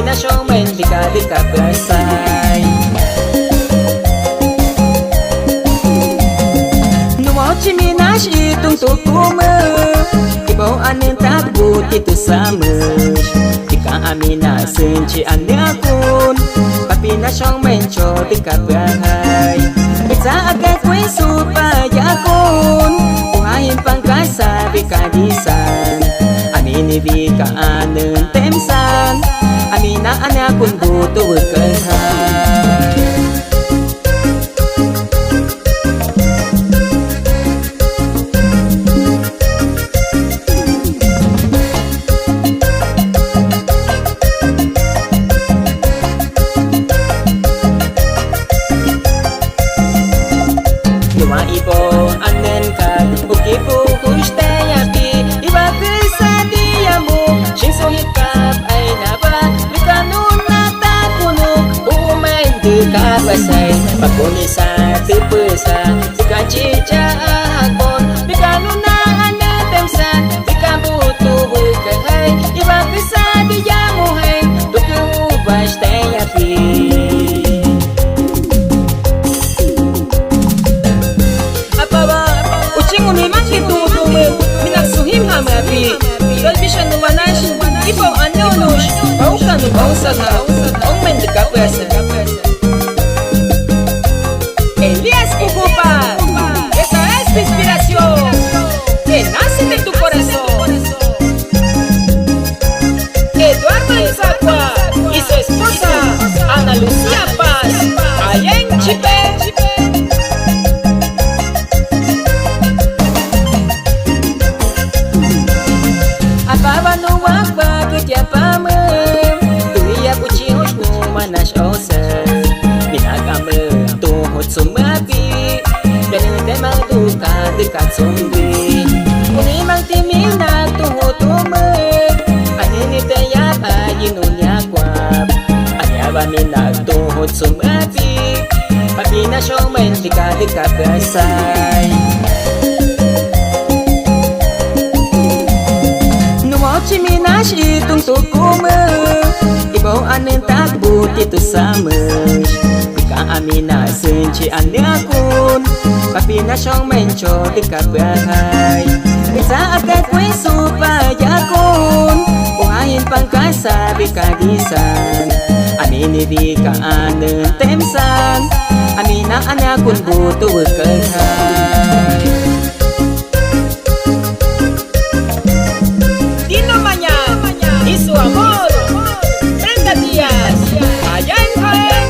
na showman di ka bersai. Numoci minash itung tukume Ibau anin tak buti tu sama Jika amina senci anyakun Papi na showman cho di ka bersai. Bisa agak kue supaya kun Uhahin pangkasa bika disan Amini bika anen temsan Amina anyakun butuh kehan. Dua ibu anen kan ukipu kuistayaki iba kesadiamu shinso hikap ay naba mikanuna takunuk umain dekat basay pakunisa tepesa jika cica akon mikanuna ane temsan jika butuh berkehai iba kesadiamu hai tuku bastayaki. Televizyon numanash, ibaw anonush, paukan bausa na, ang mendikapwesa. Elías Cucupa, esta es tu inspiración, que nace de tu corazón. Eduardo Izaqua y su esposa, Ana Lucía Paz, allá en Chipé. Dekat sumbi Kuni mang timina tuho tumek Anini tayap ayinunya kwap Anyaba minag tuho sumabi Papi na showman dika bersay. Numoci minash itung tukume Ibaw anin tak buti tu sama Amina senci anyakun Papi na showman cho di ka bersai. Bisa agak kue supaya kun Uhahin pangkasa bika disan Amini bika anen temsan Amina anyakun butuh berkehai. Di namanya y su amor Brenda Díaz allá en Jaén.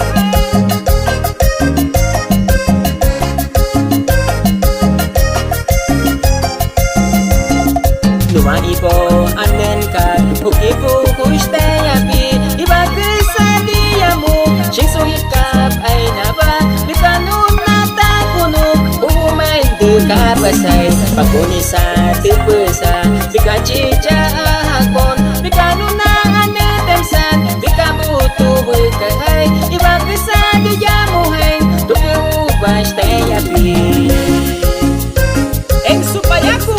Dua ibu anen kan ukipu kuistayaki iba kesadiamu shinso hikap ay naba mikanuna takunuk umain dekat basay pakunisa tepesa bika cica akon mikanuna ane temsan bika butuh berkehai iba kesadiamu hai tuku bastayaki. En su payaku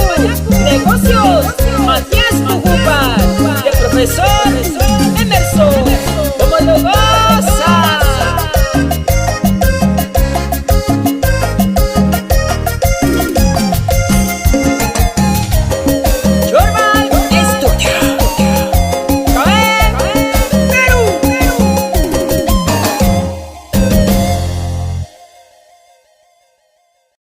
negocios Matías Cucupa, el profesor